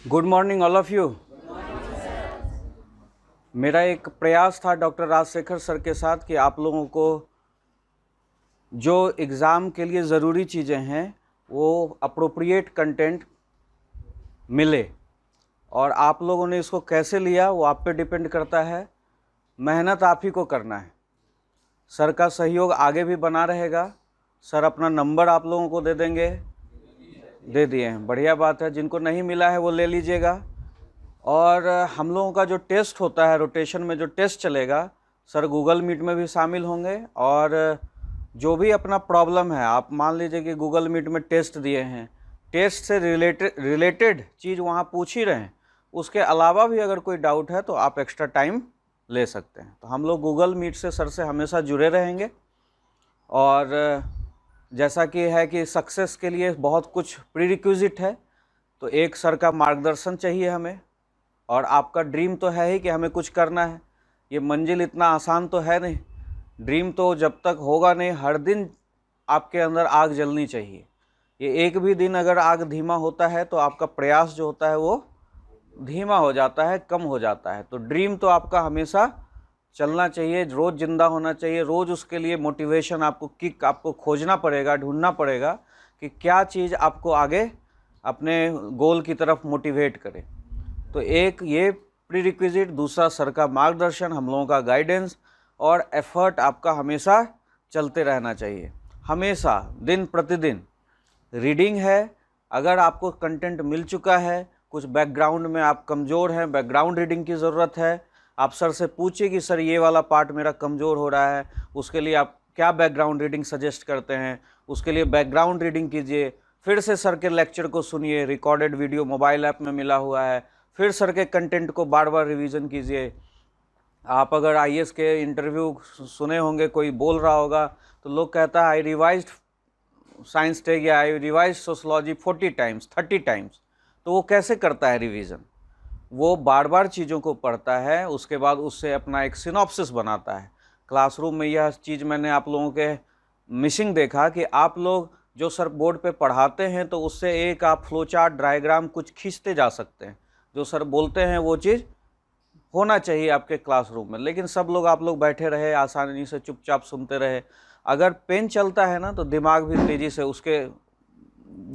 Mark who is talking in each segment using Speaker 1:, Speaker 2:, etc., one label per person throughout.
Speaker 1: Good morning all of you. मेरा एक प्रयास था डॉक्टर राजशेखर सर के साथ कि आप लोगों को जो एग्ज़ाम के लिए ज़रूरी चीज़ें हैं वो अप्रोप्रिएट कंटेंट मिले, और आप लोगों ने इसको कैसे लिया वो आप पे डिपेंड करता है। मेहनत आप ही को करना है। सर का सहयोग आगे भी बना रहेगा। सर अपना नंबर आप लोगों को दे देंगे, दे दिए हैं, बढ़िया बात है। जिनको नहीं मिला है वो ले लीजिएगा। और हम लोगों का जो टेस्ट होता है, रोटेशन में जो टेस्ट चलेगा, सर गूगल मीट में भी शामिल होंगे। और जो भी अपना प्रॉब्लम है, आप मान लीजिए कि गूगल मीट में टेस्ट दिए हैं, टेस्ट से रिलेटेड चीज़ वहाँ पूछ ही रहे हैं, उसके अलावा भी अगर कोई डाउट है तो आप एक्स्ट्रा टाइम ले सकते हैं। तो हम लोग गूगल मीट से सर से हमेशा जुड़े रहेंगे। और जैसा कि है कि सक्सेस के लिए बहुत कुछ प्रीरिक्विजिट है, तो एक सर का मार्गदर्शन चाहिए हमें। और आपका ड्रीम तो है ही कि हमें कुछ करना है। ये मंजिल इतना आसान तो है नहीं। ड्रीम तो जब तक होगा नहीं, हर दिन आपके अंदर आग जलनी चाहिए। ये एक भी दिन अगर आग धीमा होता है तो आपका प्रयास जो होता है वो धीमा हो जाता है, कम हो जाता है। तो ड्रीम तो आपका हमेशा चलना चाहिए, रोज़ जिंदा होना चाहिए। रोज़ उसके लिए मोटिवेशन, आपको किक आपको खोजना पड़ेगा, ढूंढना पड़ेगा कि क्या चीज़ आपको आगे अपने गोल की तरफ मोटिवेट करे। तो एक ये प्रीरिक्विजिट, दूसरा सर का मार्गदर्शन, हम लोगों का गाइडेंस और एफर्ट आपका हमेशा चलते रहना चाहिए। हमेशा दिन प्रतिदिन रीडिंग है। अगर आपको कंटेंट मिल चुका है, कुछ बैकग्राउंड में आप कमज़ोर हैं, बैकग्राउंड रीडिंग की ज़रूरत है, आप सर से पूछिए कि सर ये वाला पार्ट मेरा कमज़ोर हो रहा है, उसके लिए आप क्या बैकग्राउंड रीडिंग सजेस्ट करते हैं, उसके लिए बैकग्राउंड रीडिंग कीजिए। फिर से सर के लेक्चर को सुनिए, रिकॉर्डेड वीडियो मोबाइल ऐप में मिला हुआ है। फिर सर के कंटेंट को बार बार रिवीजन कीजिए। आप अगर आईएएस के इंटरव्यू सुने होंगे, कोई बोल रहा होगा तो लोग कहता है आई रिवाइज्ड साइंस टेक या I revise sociology 40 times 30 times. तो वो कैसे करता है रिवीजन? वो बार बार चीज़ों को पढ़ता है, उसके बाद उससे अपना एक सिनॉप्सिस बनाता है। क्लासरूम में यह चीज़ मैंने आप लोगों के मिसिंग देखा कि आप लोग जो सर बोर्ड पे पढ़ाते हैं तो उससे एक आप फ्लो चार्ट, डायग्राम कुछ खींचते जा सकते हैं। जो सर बोलते हैं वो चीज़ होना चाहिए आपके क्लासरूम में। लेकिन सब लोग, आप लोग बैठे रहे, आसानी से चुपचाप सुनते रहे। अगर पेन चलता है ना तो दिमाग भी तेज़ी से, उसके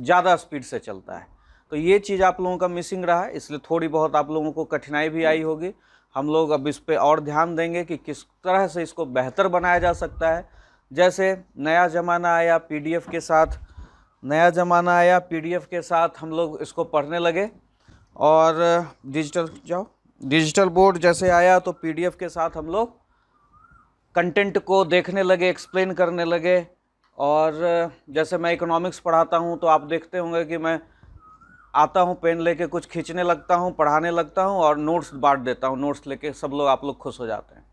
Speaker 1: ज़्यादा स्पीड से चलता है। तो ये चीज़ आप लोगों का मिसिंग रहा है, इसलिए थोड़ी बहुत आप लोगों को कठिनाई भी आई होगी। हम लोग अब इस पे और ध्यान देंगे कि किस तरह से इसको बेहतर बनाया जा सकता है। जैसे नया ज़माना आया पीडीएफ के साथ, हम लोग इसको पढ़ने लगे। और डिजिटल बोर्ड जैसे आया तो पीडीएफ के साथ हम लोग कंटेंट को देखने लगे, एक्सप्लेन करने लगे। और जैसे मैं इकोनॉमिक्स पढ़ाता हूँ तो आप देखते होंगे कि मैं आता हूँ, पेन लेके कुछ खींचने लगता हूँ, पढ़ाने लगता हूँ और नोट्स बांट देता हूँ। नोट्स लेके सब लोग, आप लोग खुश हो जाते हैं।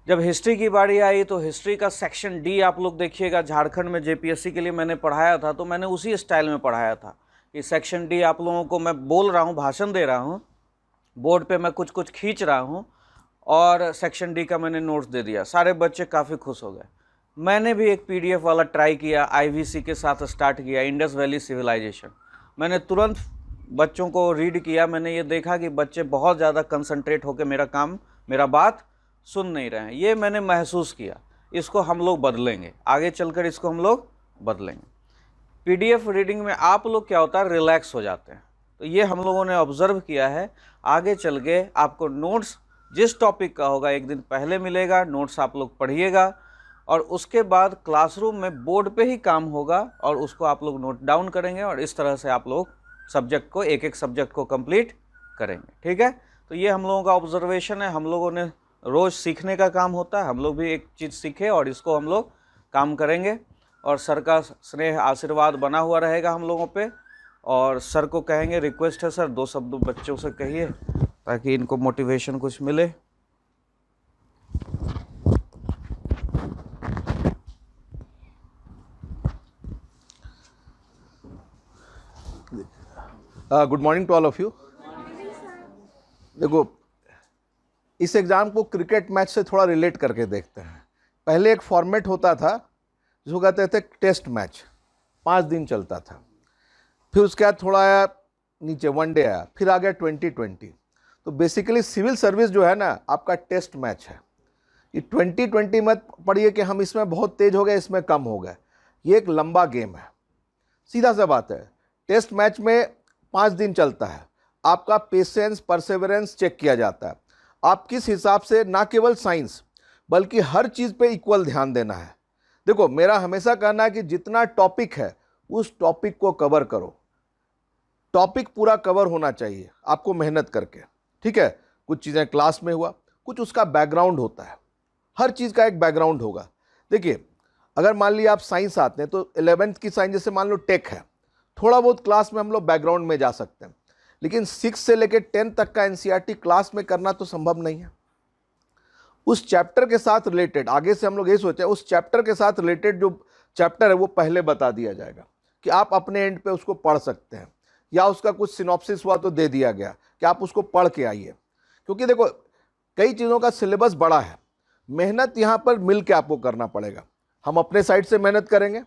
Speaker 1: जब हिस्ट्री की बारी आई तो हिस्ट्री का सेक्शन डी आप लोग देखिएगा, झारखंड में जेपीएससी के लिए मैंने पढ़ाया था तो मैंने उसी स्टाइल में पढ़ाया था कि सेक्शन डी आप लोगों को मैं बोल रहा हूँ, भाषण दे रहा हूँ, बोर्ड पे मैं कुछ कुछ खींच रहा हूँ और सेक्शन डी का मैंने नोट्स दे दिया। सारे बच्चे काफ़ी खुश हो गए। मैंने भी एक पीडीएफ वाला ट्राई किया, आईवीसी के साथ स्टार्ट किया, इंडस वैली सिविलाइजेशन। मैंने तुरंत बच्चों को रीड किया। मैंने ये देखा कि बच्चे बहुत ज़्यादा कंसंट्रेट होकर मेरा बात सुन नहीं रहे हैं। ये मैंने महसूस किया। इसको हम लोग बदलेंगे, आगे चलकर इसको हम लोग बदलेंगे। पीडीएफ रीडिंग में आप लोग क्या होता है, रिलैक्स हो जाते हैं। तो ये हम लोगों ने ऑब्जर्व किया है। आगे चल के आपको नोट्स जिस टॉपिक का होगा एक दिन पहले मिलेगा, नोट्स आप लोग पढ़िएगा और उसके बाद क्लासरूम में बोर्ड पे ही काम होगा और उसको आप लोग नोट डाउन करेंगे और इस तरह से आप लोग सब्जेक्ट को, एक एक सब्जेक्ट को कंप्लीट करेंगे। ठीक है? तो ये हम लोगों का ऑब्जर्वेशन है। हम लोगों ने रोज़ सीखने का काम होता है, हम लोग भी एक चीज़ सीखे और इसको हम लोग काम करेंगे। और सर का स्नेह आशीर्वाद बना हुआ रहेगा हम लोगों पे। और सर को कहेंगे, रिक्वेस्ट है सर, 2 शब्द बच्चों से कहिए ताकि इनको मोटिवेशन कुछ मिले।
Speaker 2: Good morning to all of you. देखो, इस एग्ज़ाम को क्रिकेट मैच से थोड़ा रिलेट करके देखते हैं। पहले एक फॉर्मेट होता था जिसको कहते थे टेस्ट मैच, 5 दिन चलता था। फिर उसके बाद थोड़ा नीचे वनडे आया, फिर आ गया 2020। तो बेसिकली सिविल सर्विस जो है ना आपका टेस्ट मैच है। ये 2020 मत पढ़िए कि हम इसमें बहुत तेज हो गए, इसमें कम हो गए। ये एक लंबा गेम है, सीधा सा बात है। टेस्ट मैच में 5 दिन चलता है, आपका पेशेंस परसेवरेंस चेक किया जाता है। आप किस हिसाब से ना केवल साइंस बल्कि हर चीज़ पे इक्वल ध्यान देना है। देखो, मेरा हमेशा कहना है कि जितना टॉपिक है उस टॉपिक को कवर करो। टॉपिक पूरा कवर होना चाहिए आपको मेहनत करके, ठीक है। कुछ चीज़ें क्लास में हुआ, कुछ उसका बैकग्राउंड होता है, हर चीज़ का एक बैकग्राउंड होगा। देखिए, अगर मान लिया आप साइंस आते हैं तो 11th की साइंस, जैसे मान लो टेक है, थोड़ा बहुत क्लास में हम लोग बैकग्राउंड में जा सकते हैं, लेकिन 6 से लेकर 10 तक का एनसीईआरटी क्लास में करना तो संभव नहीं है। उस चैप्टर के साथ रिलेटेड, आगे से हम लोग ये सोचे उस चैप्टर के साथ रिलेटेड जो चैप्टर है वो पहले बता दिया जाएगा कि आप अपने एंड पे उसको पढ़ सकते हैं, या उसका कुछ सिनॉप्सिस हुआ तो दे दिया गया कि आप उसको पढ़ के आइए। क्योंकि देखो, कई चीज़ों का सिलेबस बड़ा है, मेहनत यहाँ पर मिल के आपको करना पड़ेगा। हम अपने साइड से मेहनत करेंगे,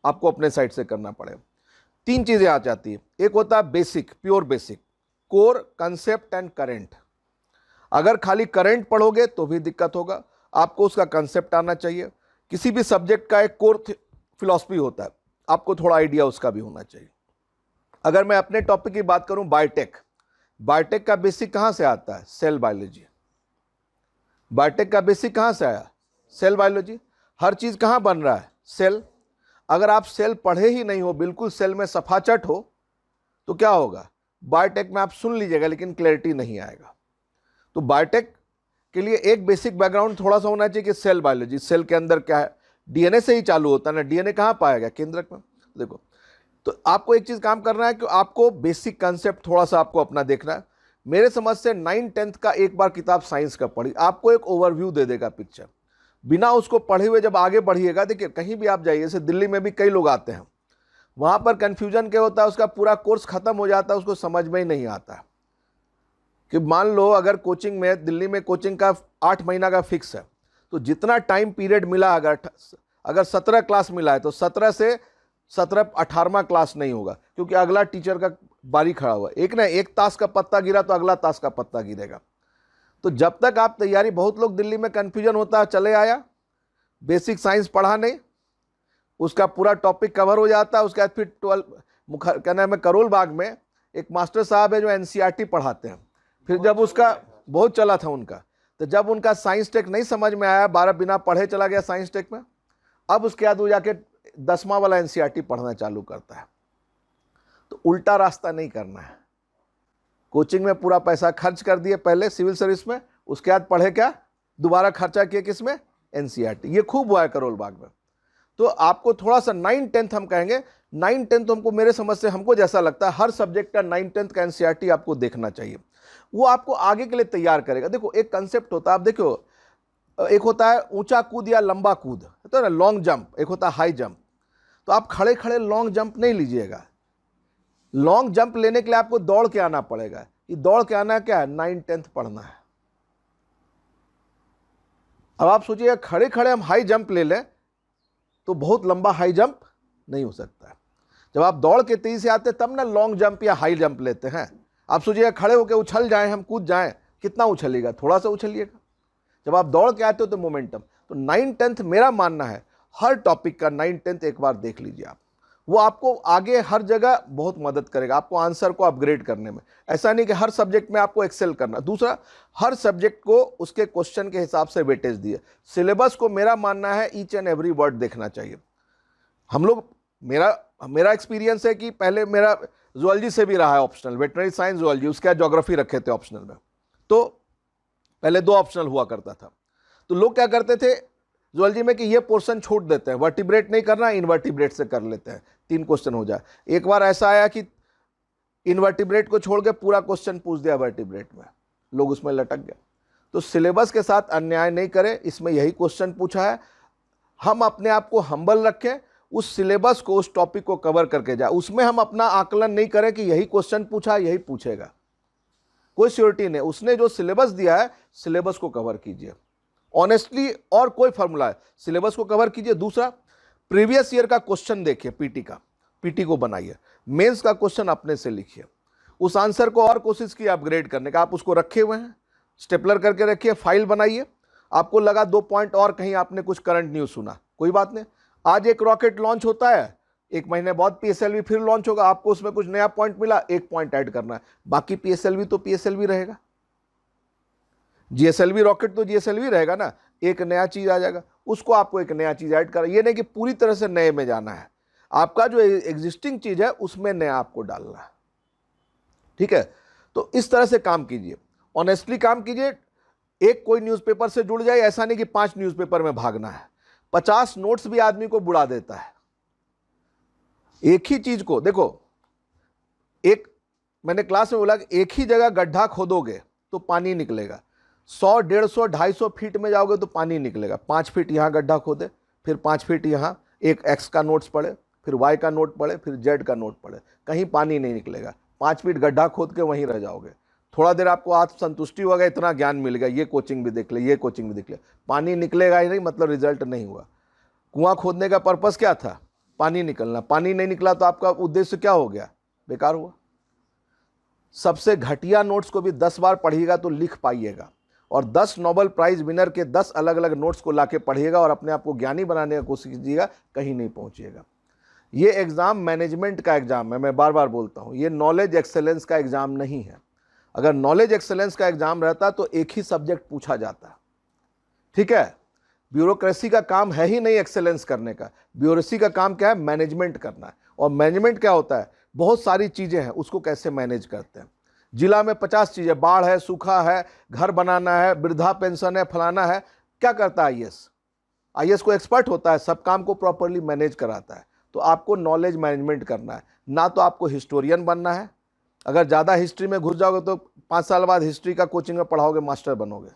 Speaker 2: आपको अपने साइड से करना पड़ेगा। 3 चीज़ें आ जाती है, एक होता है basic, pure basic, core, concept and current. अगर खाली करंट पढ़ोगे तो भी दिक्कत होगा, आपको उसका कंसेप्ट आना चाहिए। किसी भी सब्जेक्ट का एक कोर फिलॉसफी होता है, आपको थोड़ा आइडिया उसका भी होना चाहिए। अगर मैं अपने टॉपिक की बात करूं, बायोटेक, बायोटेक का बेसिक कहां से आता है? Cell biology. बायोटेक का बेसिक कहां से आया? Cell biology. हर चीज कहां बन रहा है? सेल। अगर आप सेल पढ़े ही नहीं हो, बिल्कुल सेल में सफाचट हो, तो क्या होगा? बायोटेक में आप सुन लीजिएगा लेकिन क्लैरिटी नहीं आएगा। तो बायोटेक के लिए एक बेसिक बैकग्राउंड थोड़ा सा होना चाहिए कि सेल बायोलॉजी, सेल के अंदर क्या है, डीएनए से ही चालू होता है ना, डीएनए कहाँ पाया गया? केंद्रक में। देखो, तो आपको एक चीज काम करना है कि आपको बेसिक कंसेप्ट थोड़ा सा आपको अपना देखना है। मेरे समझ से 9-10th का एक बार किताब साइंस का पढ़ी, आपको एक ओवरव्यू दे देगा पिक्चर। बिना उसको पढ़े हुए जब आगे बढ़िएगा, देखिए कहीं भी आप जाइए, जैसे दिल्ली में भी कई लोग आते हैं, वहां पर कंफ्यूजन क्या होता है, उसका पूरा कोर्स खत्म हो जाता है, उसको समझ में ही नहीं आता कि मान लो अगर कोचिंग में, दिल्ली में कोचिंग का 8 महीना का फिक्स है, तो जितना टाइम पीरियड मिला, अगर 17 क्लास मिला है तो 17 से 17 18वां क्लास नहीं होगा, क्योंकि अगला टीचर का बारी खड़ा हुआ, एक ताश का पत्ता गिरा तो अगला ताश का पत्ता गिरेगा। तो जब तक आप तैयारी, बहुत लोग दिल्ली में कंफ्यूजन होता है, चले आया, बेसिक साइंस पढ़ा नहीं, उसका पूरा टॉपिक कवर हो जाता है, उसके बाद फिर 12 क्या नाम है, करोल बाग में एक मास्टर साहब है जो एनसीईआरटी पढ़ाते हैं। फिर जब उसका बहुत चला था उनका, तो जब उनका साइंस टेक नहीं समझ में आया, 12 बिना पढ़े चला गया साइंस टेक में, अब उसके बाद वो जाके 10वां वाला एनसीईआरटी पढ़ना चालू करता है। तो उल्टा रास्ता नहीं करना है। कोचिंग में पूरा पैसा खर्च कर दिए पहले सिविल सर्विस में, उसके बाद पढ़े क्या, दोबारा खर्चा किए किसमें? एनसीईआरटी। ये खूब हुआ है करोल बाग में। तो आपको थोड़ा सा 9-10th हम कहेंगे, 9-10th हमको, मेरे समझ से हमको जैसा लगता है, हर सब्जेक्ट का 9-10th का एनसीईआरटी आपको देखना चाहिए। वो आपको आगे के लिए तैयार करेगा। देखो, एक कंसेप्ट होता है, आप देखो, एक होता है ऊंचा कूद या लंबा कूद, तो ना लॉन्ग जंप, एक होता है हाई जंप। तो आप खड़े खड़े लॉन्ग जंप नहीं लीजिएगा। लॉन्ग जंप लेने के लिए आपको दौड़ के आना पड़ेगा। ये दौड़ के आना क्या है? 9-10th पढ़ना है। अब आप सोचिएगा खड़े खड़े हम हाई जंप ले लें तो बहुत लंबा हाई जंप नहीं हो सकता है। जब आप दौड़ के तेजी से आते तब ना लॉन्ग जंप या हाई जंप लेते हैं। आप सोचिएगा खड़े होकर उछल जाएं, हम कूद जाएं, कितना उछलिएगा? थोड़ा सा उछलिएगा। जब आप दौड़ के आते हो तो मोमेंटम। तो 9-10th मेरा मानना है हर टॉपिक का 9-10th एक बार देख लीजिए आप, वो आपको आगे हर जगह बहुत मदद करेगा, आपको आंसर को अपग्रेड करने में। ऐसा नहीं कि हर सब्जेक्ट में आपको एक्सेल करना। दूसरा, हर सब्जेक्ट को उसके क्वेश्चन के हिसाब से वेटेज दिए। सिलेबस को मेरा मानना है ईच एंड एवरी वर्ड देखना चाहिए। हम लोग, मेरा एक्सपीरियंस है कि पहले मेरा जूलॉजी से भी रहा है ऑप्शनल, वेटनरी साइंस जूलॉजी, उसके बाद ज्योग्राफी रखे थे ऑप्शनल में। तो पहले 2 ऑप्शनल हुआ करता था। तो लोग क्या करते थे जूलॉजी में कि ये पोर्शन छोड़ देते हैं, वर्टिब्रेट नहीं करना, इनवर्टिब्रेट से कर लेते हैं, 3 क्वेश्चन हो जाए। एक बार ऐसा आया कि इनवर्टिब्रेट को छोड़ के पूरा क्वेश्चन पूछ दिया वर्टिब्रेट में, लोग उसमें लटक गए। तो सिलेबस के साथ अन्याय नहीं करें, इसमें यही क्वेश्चन पूछा है। हम अपने आप को हम्बल रखें, उस सिलेबस को, उस टॉपिक को कवर करके जाए। उसमें हम अपना आकलन नहीं करें कि यही क्वेश्चन पूछा, यही पूछेगा, कोई श्योरिटी नहीं। उसने जो सिलेबस दिया है, सिलेबस को कवर कीजिए ऑनेस्टली, और कोई फॉर्मूला है, सिलेबस को कवर कीजिए। दूसरा, प्रीवियस ईयर का क्वेश्चन देखिए, पीटी को बनाइए, मेंस का क्वेश्चन अपने से लिखिए, उस आंसर को और कोशिश की अपग्रेड करने का, आप उसको रखे हुए हैं, स्टेपलर करके रखिए, फाइल बनाइए। आपको लगा 2 पॉइंट और कहीं आपने कुछ करंट न्यूज़ सुना, कोई बात नहीं, आज एक रॉकेट लॉन्च होता है, 1 महीने बाद पीएसएलवी फिर लॉन्च होगा, आपको उसमें कुछ नया पॉइंट मिला, 1 पॉइंट ऐड करना है, बाकी पीएसएलवी तो पीएसएलवी रहेगा, जीएसएलवी रॉकेट तो जीएसएलवी रहेगा ना, एक नया चीज आ जाएगा, उसको आपको एक नया चीज ऐड करना, ये नहीं कि पूरी तरह से नए में जाना है, आपका जो एग्जिस्टिंग चीज है उसमें नया आपको डालना है। ठीक है, तो इस तरह से काम कीजिए, ऑनेस्टली काम कीजिए। एक कोई न्यूज़पेपर से जुड़ जाए, ऐसा नहीं कि 5 न्यूज़पेपर में भागना है। 50 नोट्स भी आदमी को बुड़ा देता है। एक ही चीज को देखो, एक मैंने क्लास में बोला कि एक ही जगह गड्ढा खोदोगे तो पानी निकलेगा, 100, 150, 250 फीट में जाओगे तो पानी निकलेगा। 5 फीट यहाँ गड्ढा खोदे, फिर 5 फीट यहाँ एक एक्स का नोट्स पड़े, फिर वाई का नोट पड़े, फिर जेड का नोट पड़े, कहीं पानी नहीं निकलेगा। 5 फीट गड्ढा खोद के वहीं रह जाओगे। थोड़ा देर आपको आत्मसंतुष्टि होगा, इतना ज्ञान मिल गया, ये कोचिंग भी देख ले, ये कोचिंग भी देख ले, पानी निकलेगा ही नहीं, मतलब रिजल्ट नहीं हुआ। कुआं खोदने का पर्पस क्या था? पानी निकलना। पानी नहीं निकला तो आपका उद्देश्य क्या हो गया? बेकार हुआ। सबसे घटिया नोट्स को भी 10 बार पढ़िएगा तो लिख पाइएगा, और 10 नोबेल प्राइज विनर के 10 अलग अलग नोट्स को लाके पढ़िएगा और अपने आप को ज्ञानी बनाने की कोशिश कीजिएगा, कहीं नहीं पहुंचिएगा। ये एग्ज़ाम मैनेजमेंट का एग्ज़ाम है, मैं बार बार बोलता हूँ, ये नॉलेज एक्सेलेंस का एग्ज़ाम नहीं है। अगर नॉलेज एक्सेलेंस का एग्ज़ाम रहता तो एक ही सब्जेक्ट पूछा जाता। ठीक है, ब्यूरोक्रेसी का काम है ही नहीं एक्सेलेंस करने का, ब्यूरोक्रेसी का काम क्या है? मैनेजमेंट करना है। और मैनेजमेंट क्या होता है? बहुत सारी चीज़ें हैं, उसको कैसे मैनेज करते हैं। जिला में 50 चीज़ें, बाढ़ है, सूखा है, घर बनाना है, वृद्धा पेंशन है, फलाना है, क्या करता है आईएएस? आईएएस को एक्सपर्ट होता है, सब काम को प्रॉपरली मैनेज कराता है। तो आपको नॉलेज मैनेजमेंट करना है, ना तो आपको हिस्टोरियन बनना है। अगर ज़्यादा हिस्ट्री में घुस जाओगे तो 5 साल बाद हिस्ट्री का कोचिंग में पढ़ाओगे, मास्टर बनोगे।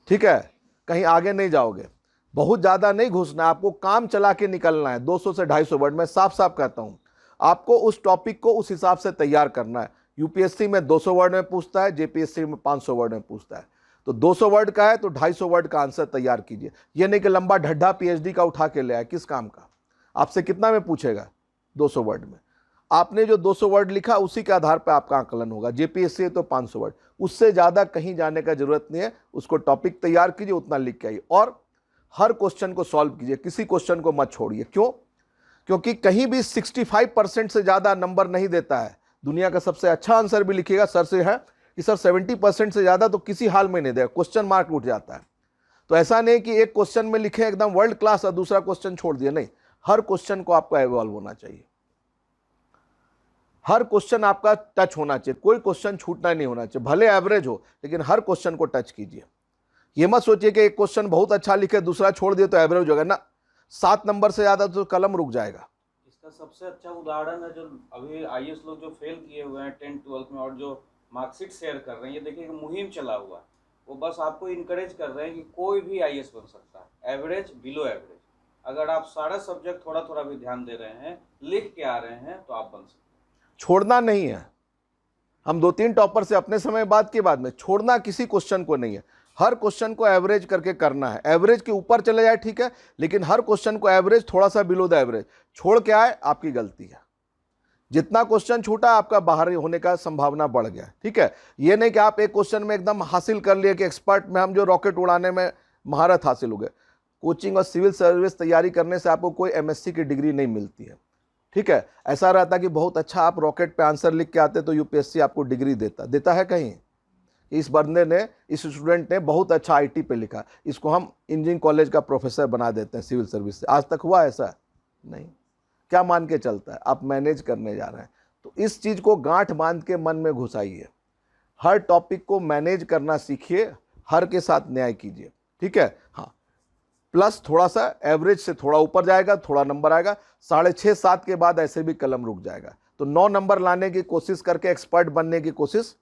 Speaker 2: ठीक है, कहीं आगे नहीं जाओगे। बहुत ज़्यादा नहीं घुसना, आपको काम चला के निकलना है। 200 से 250 वर्ड, मैं साफ साफ कहता हूँ, आपको उस टॉपिक को उस हिसाब से तैयार करना है। यूपीएससी में 200 वर्ड में पूछता है, जेपीएससी में 500 वर्ड में पूछता है। तो 200 वर्ड का है तो 250 वर्ड का आंसर तैयार कीजिए। ये नहीं कि लंबा ढड्ढा पीएचडी का उठा के ले आए, किस काम का? आपसे कितना में पूछेगा? 200 वर्ड में। आपने जो 200 वर्ड लिखा उसी के आधार पर आपका आकलन होगा। जेपीएससी है तो 500 वर्ड, उससे ज़्यादा कहीं जाने का जरूरत नहीं है। उसको टॉपिक तैयार कीजिए, उतना लिख के आइए, और हर क्वेश्चन को सॉल्व कीजिए, किसी क्वेश्चन को मत छोड़िए। क्यों? क्योंकि कहीं भी 65% से ज़्यादा नंबर नहीं देता है। दुनिया का सबसे अच्छा आंसर भी लिखिएगा सर से है कि सर 70% से ज़्यादा तो किसी हाल में नहीं देगा, क्वेश्चन मार्क उठ जाता है। तो ऐसा नहीं कि एक क्वेश्चन में लिखे एकदम वर्ल्ड क्लास और दूसरा क्वेश्चन छोड़ दिया, नहीं, हर क्वेश्चन को आपका इवॉल्व होना चाहिए, हर क्वेश्चन आपका टच होना चाहिए, कोई क्वेश्चन छूटना नहीं होना चाहिए, भले एवरेज हो लेकिन हर क्वेश्चन को टच कीजिए। ये मत सोचिए कि एक क्वेश्चन बहुत अच्छा लिखे दूसरा छोड़ दिए तो एवरेज होगा ना, 7 नंबर से ज़्यादा तो कलम रुक जाएगा।
Speaker 1: इसका सबसे अच्छा उदाहरण है जो अभी आईएएस लोग जो फेल किए हुए हैं 10th 12th में और जो मार्कशीट शेयर कर रहे हैं, ये देखिए एक मुहिम चला हुआ है। वो बस आपको इनकरेज कर रहे हैं कि कोई भी आईएएस बन सकता है, एवरेज, बिलो एवरेज। अगर आप सारा सब्जेक्ट थोड़ा थोड़ा भी ध्यान दे रहे हैं, लिख के आ रहे हैं, तो आप बन सकते हैं।
Speaker 2: छोड़ना नहीं है। हम 2-3 टॉपर से अपने समय बात के बाद में, छोड़ना किसी क्वेश्चन को नहीं है, हर क्वेश्चन को एवरेज करके करना है। एवरेज के ऊपर चले जाए ठीक है, लेकिन हर क्वेश्चन को एवरेज, थोड़ा सा बिलो द एवरेज छोड़ के आए, आपकी गलती है। जितना क्वेश्चन छूटा आपका बाहर होने का संभावना बढ़ गया। ठीक है, ये नहीं कि आप एक क्वेश्चन में एकदम हासिल कर लिए कि एक्सपर्ट में हम जो रॉकेट उड़ाने में महारत हासिल हो गए। कोचिंग और सिविल सर्विस तैयारी करने से आपको कोई एमएससी की डिग्री नहीं मिलती है। ठीक है, ऐसा रहता कि बहुत अच्छा आप रॉकेट पे आंसर लिख के आते तो यूपीएससी आपको डिग्री देता है कहीं? इस बंदे ने, इस स्टूडेंट ने बहुत अच्छा आईटी पे लिखा, इसको हम इंजीनियरिंग कॉलेज का प्रोफेसर बना देते हैं सिविल सर्विस से। आज तक हुआ ऐसा? नहीं। क्या मान के चलता है? आप मैनेज करने जा रहे हैं। तो इस चीज़ को गांठ बांध के मन में घुसाइए, हर टॉपिक को मैनेज करना सीखिए, हर के साथ न्याय कीजिए। ठीक है, हाँ, प्लस थोड़ा सा एवरेज से थोड़ा ऊपर जाएगा, थोड़ा नंबर आएगा, 6.5-7 के बाद ऐसे भी कलम रुक जाएगा। तो 9 नंबर लाने की कोशिश करके एक्सपर्ट बनने की कोशिश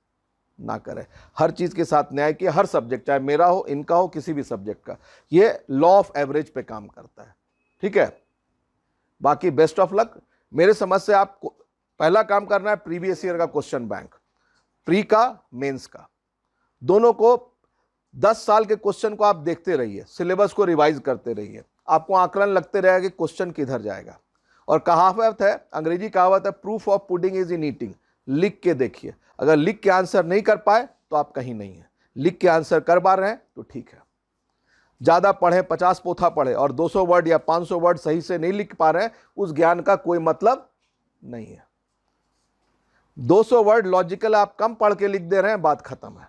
Speaker 2: ना करें। हर चीज़ के साथ न्याय किया, हर सब्जेक्ट, चाहे मेरा हो, इनका हो, किसी भी सब्जेक्ट का, ये लॉ ऑफ एवरेज पे काम करता है। ठीक है, बाकी बेस्ट ऑफ लक। मेरे समझ से आपको पहला काम करना है प्रीवियस ईयर का क्वेश्चन बैंक, प्री का, मेंस का, दोनों को 10 साल के क्वेश्चन को आप देखते रहिए, सिलेबस को रिवाइज करते रहिए, आपको आकलन लगते रहेगा कि क्वेश्चन किधर जाएगा। और कहावत है, अंग्रेजी कहावत है, proof of pudding is in eating. लिख के देखिए। अगर लिख के आंसर नहीं कर पाए तो आप कहीं नहीं है, लिख के आंसर कर पा रहे हैं तो ठीक है। ज़्यादा पढ़े, 50 पोथा पढ़े और 200 वर्ड या 500 वर्ड सही से नहीं लिख पा रहे हैं, उस ज्ञान का कोई मतलब नहीं है। 200 वर्ड लॉजिकल आप कम पढ़ के लिख दे रहे हैं, बात खत्म है।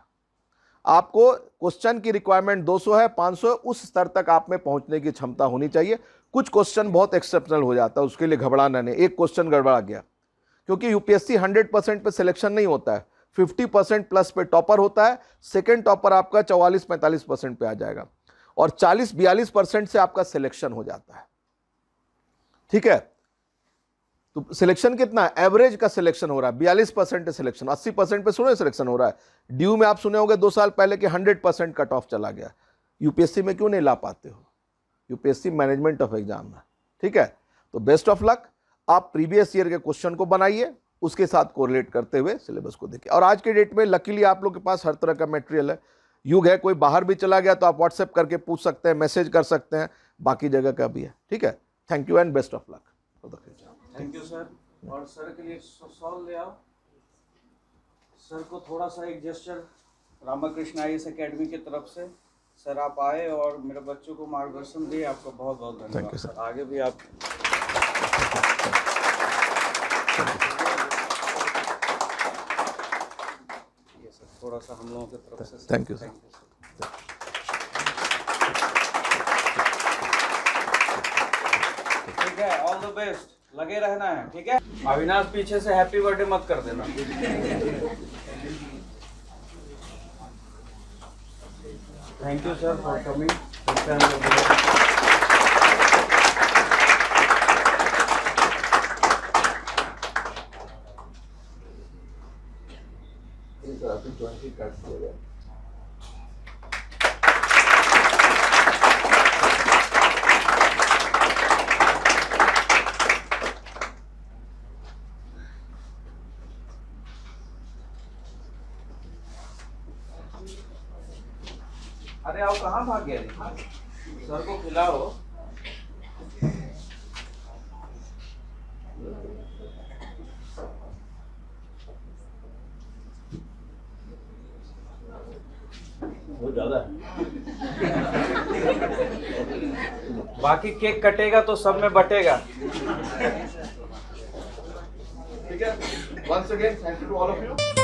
Speaker 2: आपको क्वेश्चन की रिक्वायरमेंट 200 है, 500, उस स्तर तक आप में पहुंचने की क्षमता होनी चाहिए। कुछ क्वेश्चन बहुत एक्सेप्शनल हो जाता है, उसके लिए घबराना नहीं। एक क्वेश्चन गड़बड़ा गया, क्योंकि यूपीएससी 100% पे सिलेक्शन नहीं होता है, 50% प्लस पे टॉपर होता है। सेकंड टॉपर आपका 44-45% पे आ जाएगा और 40-42% से आपका सिलेक्शन हो जाता है। ठीक है, तो सिलेक्शन कितना है? एवरेज का सिलेक्शन हो रहा है, 42% सिलेक्शन, 80% पे सुने सिलेक्शन हो रहा है। ड्यू में आप सुने होंगे 2 साल पहले कि 100% कट ऑफ चला गया। यूपीएससी में क्यों नहीं ला पाते हो? यूपीएससी मैनेजमेंट ऑफ एग्जाम है। ठीक है, तो बेस्ट ऑफ लक। आप प्रीवियस ईयर के क्वेश्चन को बनाइए, उसके साथ कोरिलेट करते हुए सिलेबस को देखिए। और आज के डेट में लकीली आप लोग के पास हर तरह का मटेरियल है। युग है, कोई बाहर भी चला गया तो आप व्हाट्सएप करके पूछ सकते हैं, मैसेज कर सकते हैं, बाकी जगह का भी है। ठीक है, thank you and best of luck for the future.
Speaker 1: Thank you sir. और सर के लिए सॉल्व ले आओ। सर को थोड़ा सा एक जेस्चर रामाकृष्ण आईएएस एकेडमी की तरफ से। सर आप आए और मेरे बच्चों को मार्गदर्शन दिए, आपका बहुत बहुत धन्यवाद।
Speaker 2: Thank you sir.
Speaker 1: आगे भी आप ये सर थोड़ा सा हम लोगों की तरफ से।
Speaker 2: Thank you sir.
Speaker 1: ठीक है, ऑल द बेस्ट, लगे रहना है। ठीक है, अविनाश पीछे से हैप्पी बर्थडे मत कर देना। Thank you sir for coming. अरे आओ, कहाँ भाग गया? सर को खिलाओ।
Speaker 3: बहुत ज्यादा है।
Speaker 1: बाकी केक कटेगा तो सब में बटेगा।
Speaker 2: ठीक है, once again thank you to all of you.